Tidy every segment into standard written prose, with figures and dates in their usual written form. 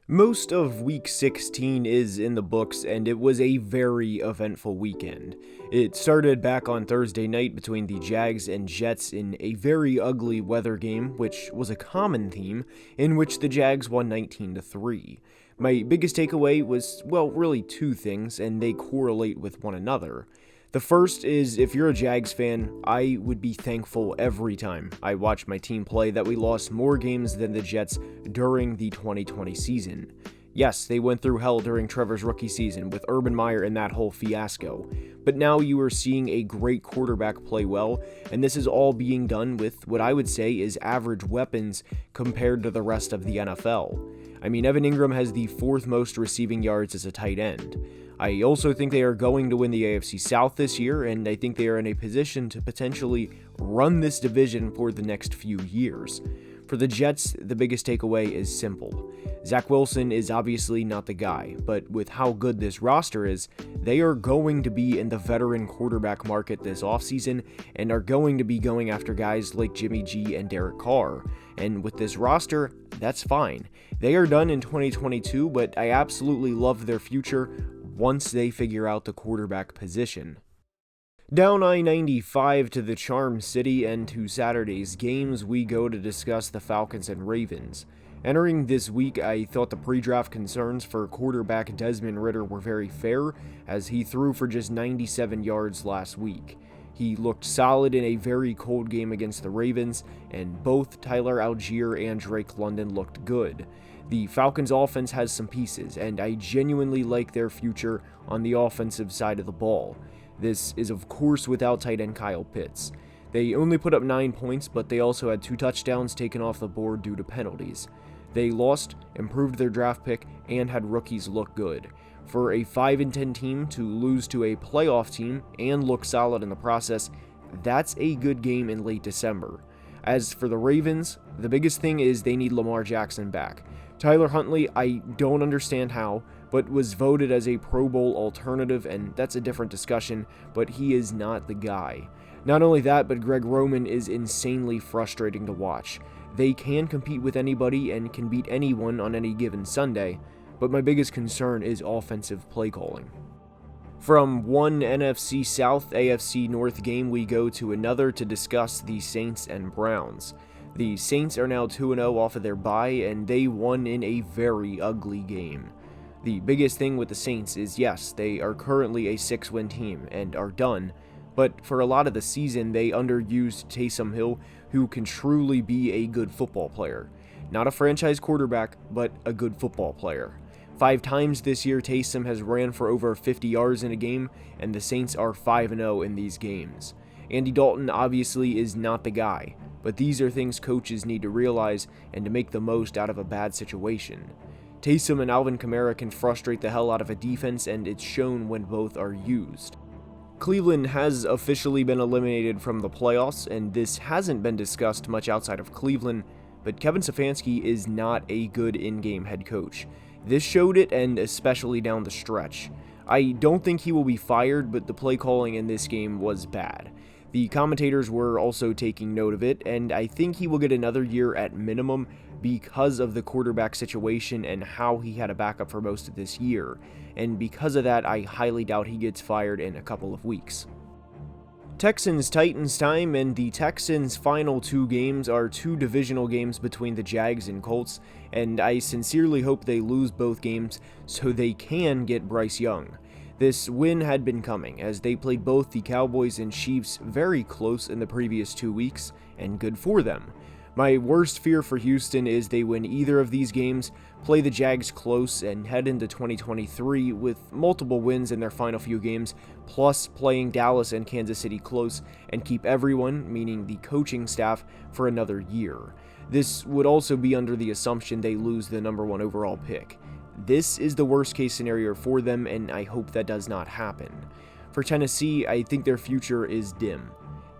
Most of Week 16 is in the books, and it was a very eventful weekend. It started back on Thursday night between the Jags and Jets in a very ugly weather game, which was a common theme, in which the Jags won 19-3. My biggest takeaway was, well, really two things, and they correlate with one another. The first is, if you're a Jags fan, I would be thankful every time I watch my team play that we lost more games than the Jets during the 2020 season. Yes, they went through hell during Trevor's rookie season with Urban Meyer and that whole fiasco, but now you are seeing a great quarterback play well, and this is all being done with what I would say is average weapons compared to the rest of the NFL. I mean, Evan Ingram has the fourth most receiving yards as a tight end. I also think they are going to win the AFC South this year, and I think they are in a position to potentially run this division for the next few years. For the Jets, the biggest takeaway is simple. Zach Wilson is obviously not the guy, but with how good this roster is, they are going to be in the veteran quarterback market this offseason and are going to be going after guys like Jimmy G and Derek Carr. And with this roster, that's fine. They are done in 2022, but I absolutely love their future once they figure out the quarterback position. Down I-95 to the Charm City and to Saturday's games, we go to discuss the Falcons and Ravens. Entering this week, I thought the pre-draft concerns for quarterback Desmond Ridder were very fair, as he threw for just 97 yards last week. He looked solid in a very cold game against the Ravens, and both Tyler Algier and Drake London looked good. The Falcons' offense has some pieces, and I genuinely like their future on the offensive side of the ball. This is of course without tight end Kyle Pitts. They only put up 9 points, but they also had 2 touchdowns taken off the board due to penalties. They lost, improved their draft pick, and had rookies look good. For a 5-10 team to lose to a playoff team and look solid in the process, that's a good game in late December. As for the Ravens, the biggest thing is they need Lamar Jackson back. Tyler Huntley, I don't understand how, but was voted as a Pro Bowl alternative, and that's a different discussion, but he is not the guy. Not only that, but Greg Roman is insanely frustrating to watch. They can compete with anybody and can beat anyone on any given Sunday, but my biggest concern is offensive play calling. From one NFC South, AFC North game, we go to another to discuss the Saints and Browns. The Saints are now 2-0 off of their bye, and they won in a very ugly game. The biggest thing with the Saints is, yes, they are currently a 6-win team and are done, but for a lot of the season, they underused Taysom Hill, who can truly be a good football player. Not a franchise quarterback, but a good football player. 5 times this year, Taysom has ran for over 50 yards in a game, and the Saints are 5-0 in these games. Andy Dalton obviously is not the guy, but these are things coaches need to realize and to make the most out of a bad situation. Taysom and Alvin Kamara can frustrate the hell out of a defense, and it's shown when both are used. Cleveland has officially been eliminated from the playoffs, and this hasn't been discussed much outside of Cleveland, but Kevin Stefanski is not a good in-game head coach. This showed it, and especially down the stretch. I don't think he will be fired, but the play calling in this game was bad. The commentators were also taking note of it, and I think he will get another year at minimum because of the quarterback situation and how he had a backup for most of this year. And because of that, I highly doubt he gets fired in a couple of weeks. Texans-Titans time, and the Texans' final 2 games are 2 divisional games between the Jags and Colts, and I sincerely hope they lose both games so they can get Bryce Young. This win had been coming, as they played both the Cowboys and Chiefs very close in the previous 2 weeks, and good for them. My worst fear for Houston is they win either of these games, play the Jags close, and head into 2023 with multiple wins in their final few games, plus playing Dallas and Kansas City close, and keep everyone, meaning the coaching staff, for another year. This would also be under the assumption they lose the number 1 overall pick. This is the worst case scenario for them, and I hope that does not happen. For Tennessee, I think their future is dim.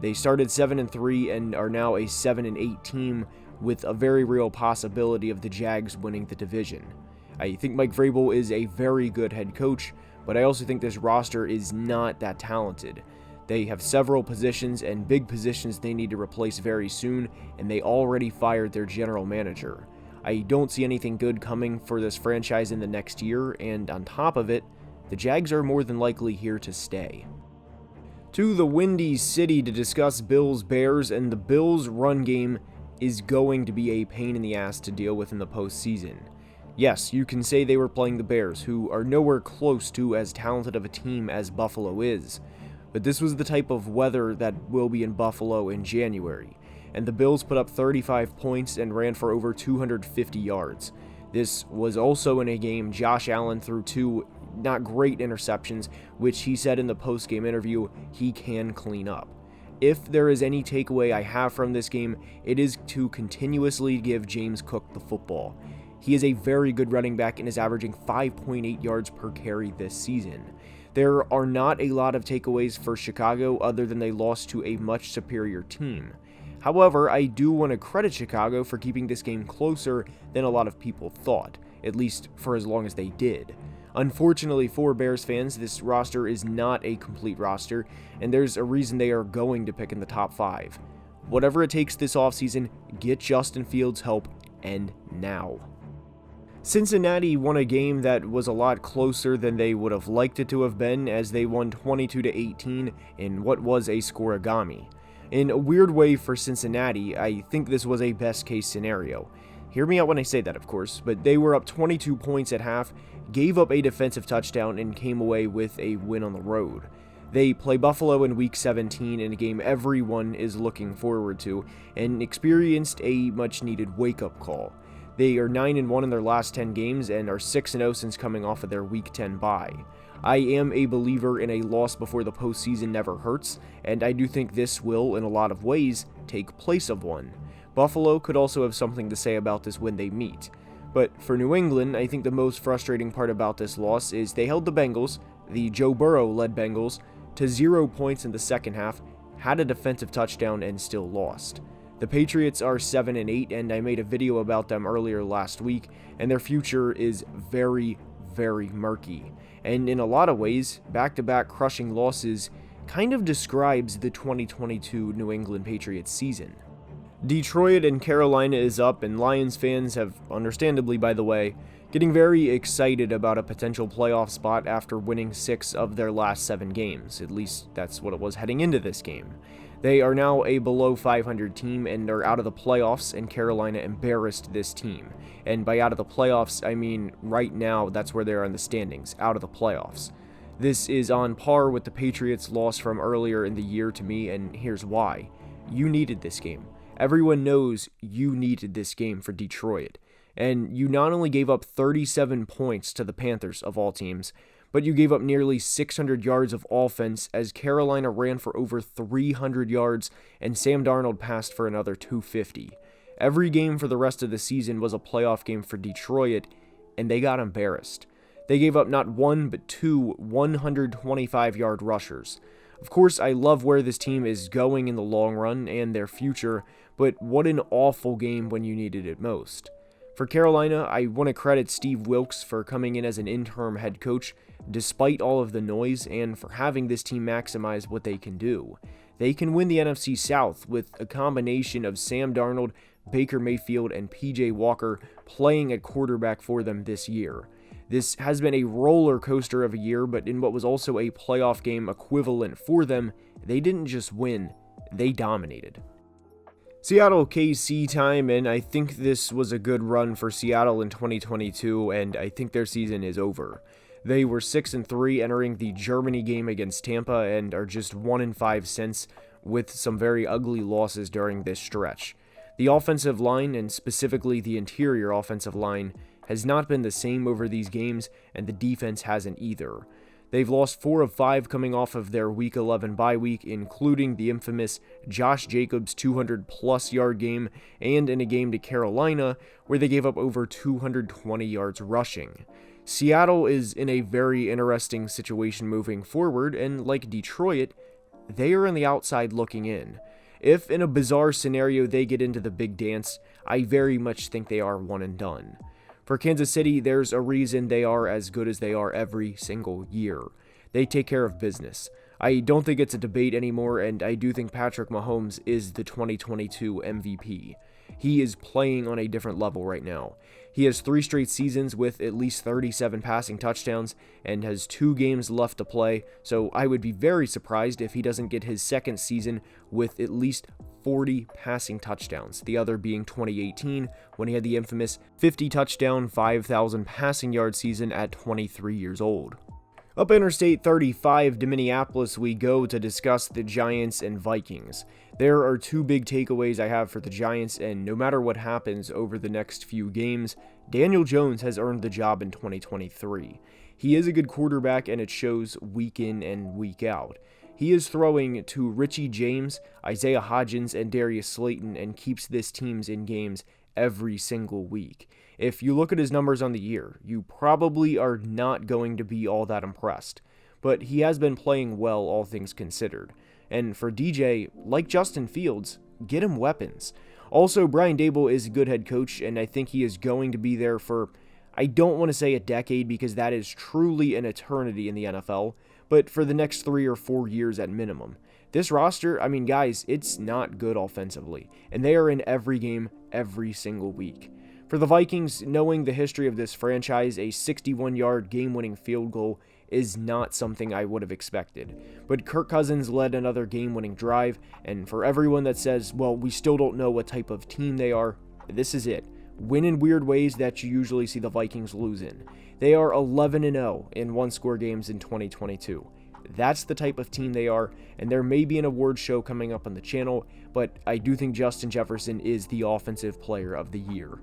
They started 7-3 and are now a 7-8 team with a very real possibility of the Jags winning the division. I think Mike Vrabel is a very good head coach, but I also think this roster is not that talented. They have several positions and big positions they need to replace very soon, and they already fired their general manager. I don't see anything good coming for this franchise in the next year, and on top of it, the Jags are more than likely here to stay. To the Windy City to discuss Bills-Bears, and the Bills' run game is going to be a pain in the ass to deal with in the postseason. Yes, you can say they were playing the Bears, who are nowhere close to as talented of a team as Buffalo is, but this was the type of weather that will be in Buffalo in January, and the Bills put up 35 points and ran for over 250 yards. This was also in a game Josh Allen threw 2 not great interceptions, which he said in the post-game interview he can clean up. If there is any takeaway I have from this game, it is to continuously give James Cook the football. He is a very good running back and is averaging 5.8 yards per carry this season. There are not a lot of takeaways for Chicago other than they lost to a much superior team. However, I do want to credit Chicago for keeping this game closer than a lot of people thought, at least for as long as they did. Unfortunately for Bears fans, this roster is not a complete roster, and there's a reason they are going to pick in the top 5. Whatever it takes this offseason, get Justin Fields help, and now. Cincinnati won a game that was a lot closer than they would have liked it to have been, as they won 22-18 in what was a scoregami. In a weird way for Cincinnati, I think this was a best case scenario. Hear me out when I say that, of course, but they were up 22 points at half, gave up a defensive touchdown, and came away with a win on the road. They play Buffalo in Week 17 in a game everyone is looking forward to, and experienced a much-needed wake-up call. They are 9-1 in their last 10 games and are 6-0 since coming off of their Week 10 bye. I am a believer in a loss before the postseason never hurts, and I do think this will, in a lot of ways, take place of one. Buffalo could also have something to say about this when they meet. But for New England, I think the most frustrating part about this loss is they held the Bengals, the Joe Burrow-led Bengals, to 0 points in the second half, had a defensive touchdown, and still lost. The Patriots are 7-8, and I made a video about them earlier last week, and their future is very, very murky. And in a lot of ways, back-to-back crushing losses kind of describes the 2022 New England Patriots season. Detroit and Carolina is up, and Lions fans have, understandably by the way, getting very excited about a potential playoff spot after winning 6 of their last 7 games. At least that's what it was heading into this game. They are now a below 500 team and are out of the playoffs, and Carolina embarrassed this team. And by out of the playoffs, I mean right now that's where they are in the standings, out of the playoffs. This is on par with the Patriots' loss from earlier in the year to me, and here's why. You needed this game. Everyone knows you needed this game for Detroit. And you not only gave up 37 points to the Panthers, of all teams, but you gave up nearly 600 yards of offense as Carolina ran for over 300 yards and Sam Darnold passed for another 250. Every game for the rest of the season was a playoff game for Detroit, and they got embarrassed. They gave up not one, but 2 125-yard rushers. Of course, I love where this team is going in the long run and their future, but what an awful game when you needed it most. For Carolina, I want to credit Steve Wilkes for coming in as an interim head coach, despite all of the noise, and for having this team maximize what they can do. They can win the NFC South with a combination of Sam Darnold, Baker Mayfield, and PJ Walker playing at quarterback for them this year. This has been a roller coaster of a year, but in what was also a playoff game equivalent for them, they didn't just win, they dominated. Seattle KC time, and I think this was a good run for Seattle in 2022, and I think their season is over. They were 6-3 entering the Germany game against Tampa and are just 1-5 since, with some very ugly losses during this stretch. The offensive line, and specifically the interior offensive line, has not been the same over these games, and the defense hasn't either. They've lost 4 of 5 coming off of their Week 11 bye week, including the infamous Josh Jacobs 200-plus yard game, and in a game to Carolina, where they gave up over 220 yards rushing. Seattle is in a very interesting situation moving forward, and like Detroit, they are on the outside looking in. If in a bizarre scenario they get into the big dance, I very much think they are one and done. For Kansas City, there's a reason they are as good as they are every single year. They take care of business. I don't think it's a debate anymore, and I do think Patrick Mahomes is the 2022 MVP. He is playing on a different level right now. He has 3 straight seasons with at least 37 passing touchdowns and has 2 games left to play, so I would be very surprised if he doesn't get his second season with at least 40 passing touchdowns, the other being 2018 when he had the infamous 50 touchdown, 5,000 passing yard season at 23 years old. Up Interstate 35 to Minneapolis we go to discuss the Giants and Vikings. There are 2 big takeaways I have for the Giants, and no matter what happens over the next few games, Daniel Jones has earned the job in 2023. He is a good quarterback, and it shows week in and week out. He is throwing to Richie James, Isaiah Hodgins, and Darius Slayton, and keeps this team in games every single week. If you look at his numbers on the year, you probably are not going to be all that impressed. But he has been playing well, all things considered. And for DJ, like Justin Fields, get him weapons. Also, Brian Daboll is a good head coach, and I think he is going to be there for, I don't want to say a decade because that is truly an eternity in the NFL, but for the next 3 or 4 years at minimum. This roster, I mean, guys, it's not good offensively, and they are in every game, every single week. For the Vikings, knowing the history of this franchise, a 61-yard game-winning field goal is not something I would have expected. But Kirk Cousins led another game-winning drive, and for everyone that says, well, we still don't know what type of team they are, this is it. Win in weird ways that you usually see the Vikings lose in. They are 11-0 in one-score games in 2022. That's the type of team they are, and there may be an award show coming up on the channel, but I do think Justin Jefferson is the offensive player of the year.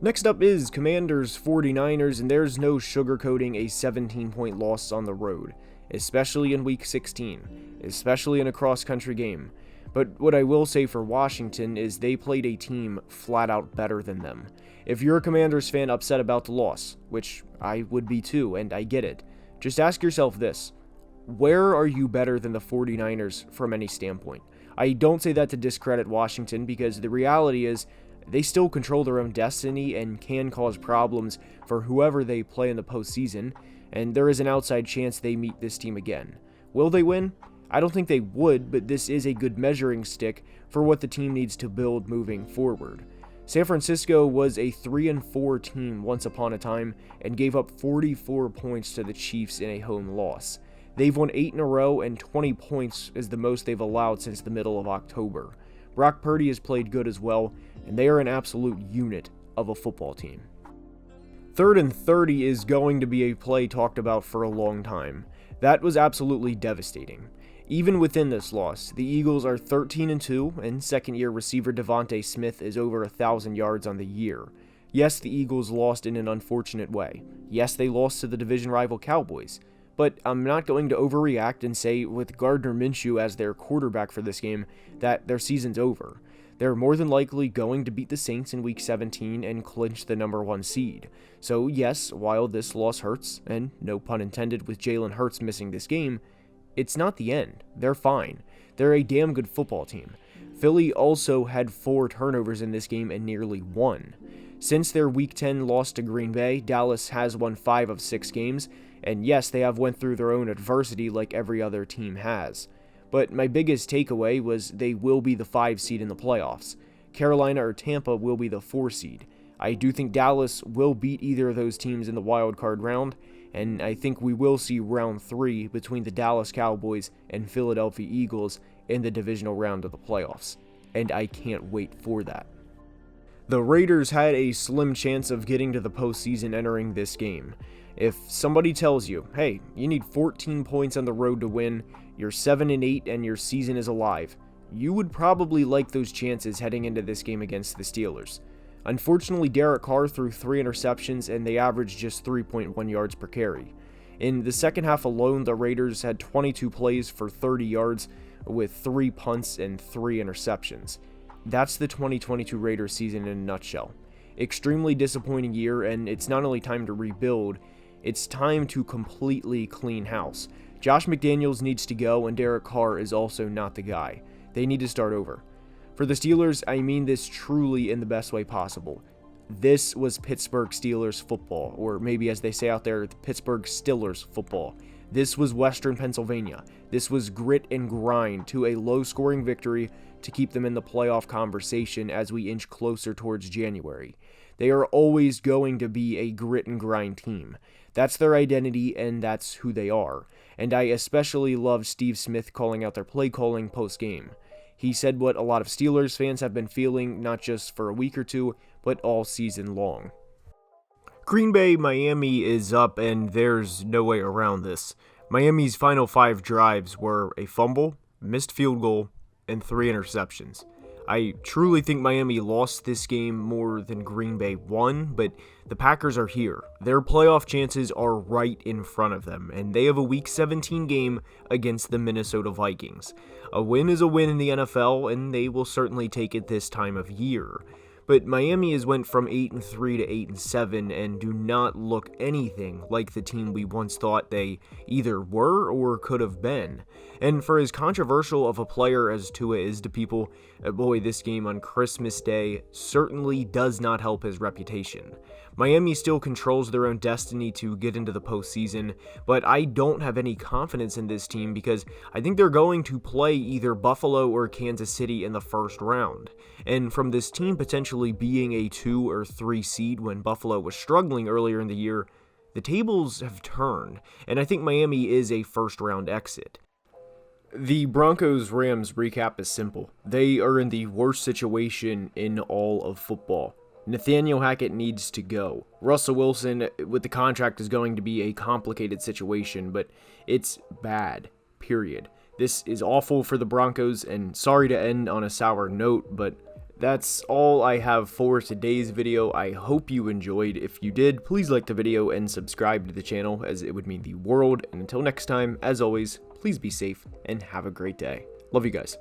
Next up is Commanders 49ers, and there's no sugarcoating a 17-point loss on the road, especially in Week 16, especially in a cross-country game. But what I will say for Washington is they played a team flat out better than them. If you're a Commanders fan upset about the loss, which I would be too, and I get it, just ask yourself this: where are you better than the 49ers from any standpoint? I don't say that to discredit Washington, because the reality is they still control their own destiny and can cause problems for whoever they play in the postseason, and there is an outside chance they meet this team again. Will they win? I don't think they would, but this is a good measuring stick for what the team needs to build moving forward. San Francisco was a 3-4 team once upon a time and gave up 44 points to the Chiefs in a home loss. They've won 8 in a row, and 20 points is the most they've allowed since the middle of October. Brock Purdy has played good as well, and they are an absolute unit of a football team. 3rd and 30 is going to be a play talked about for a long time. That was absolutely devastating. Even within this loss, the Eagles are 13-2, and second-year receiver Devontae Smith is over 1,000 yards on the year. Yes, the Eagles lost in an unfortunate way. Yes, they lost to the division rival Cowboys. But I'm not going to overreact and say, with Gardner Minshew as their quarterback for this game, that their season's over. They're more than likely going to beat the Saints in Week 17 and clinch the number 1 seed. So yes, while this loss hurts, and no pun intended with Jalen Hurts missing this game, it's not the end. They're fine. They're a damn good football team. Philly also had 4 turnovers in this game and nearly won. Since their Week 10 loss to Green Bay, Dallas has won 5 of 6 games, and yes, they have went through their own adversity like every other team has. But my biggest takeaway was they will be the 5 seed in the playoffs. Carolina or Tampa will be the 4 seed. I do think Dallas will beat either of those teams in the wild card round, and I think we will see round 3 between the Dallas Cowboys and Philadelphia Eagles in the divisional round of the playoffs. And I can't wait for that. The Raiders had a slim chance of getting to the postseason entering this game. If somebody tells you, hey, you need 14 points on the road to win, you're 7-8 and your season is alive, you would probably like those chances heading into this game against the Steelers. Unfortunately, Derek Carr threw 3 interceptions and they averaged just 3.1 yards per carry. In the second half alone, the Raiders had 22 plays for 30 yards with 3 punts and 3 interceptions. That's the 2022 Raiders season in a nutshell. Extremely disappointing year, and it's not only time to rebuild, it's time to completely clean house. Josh McDaniels needs to go, and Derek Carr is also not the guy. They need to start over. For the Steelers, I mean this truly in the best way possible. This was Pittsburgh Steelers football, or maybe as they say out there, the Pittsburgh Steelers football. This was Western Pennsylvania. This was grit and grind to a low-scoring victory to keep them in the playoff conversation as we inch closer towards January. They are always going to be a grit and grind team. That's their identity, and that's who they are. And I especially love Steve Smith calling out their play calling post-game. He said what a lot of Steelers fans have been feeling, not just for a week or two, but all season long. Green Bay, Miami is up, and there's no way around this. Miami's final 5 drives were a fumble, missed field goal, and 3 interceptions. I truly think Miami lost this game more than Green Bay won, but the Packers are here. Their playoff chances are right in front of them, and they have a Week 17 game against the Minnesota Vikings. A win is a win in the NFL, and they will certainly take it this time of year. But Miami has went from 8-3 to 8-7 and do not look anything like the team we once thought they either were or could have been. And for as controversial of a player as Tua is to people, boy, this game on Christmas Day certainly does not help his reputation. Miami still controls their own destiny to get into the postseason, but I don't have any confidence in this team because I think they're going to play either Buffalo or Kansas City in the first round. And from this team potentially being a 2 or 3 seed when Buffalo was struggling earlier in the year, the tables have turned, and I think Miami is a first round exit. The Broncos-Rams recap is simple. They are in the worst situation in all of football. Nathaniel Hackett needs to go. Russell Wilson, with the contract, is going to be a complicated situation, but it's bad, period. This is awful for the Broncos, and sorry to end on a sour note, but that's all I have for today's video. I hope you enjoyed. If you did, please like the video and subscribe to the channel, as it would mean the world. And until next time, as always, please be safe and have a great day. Love you guys.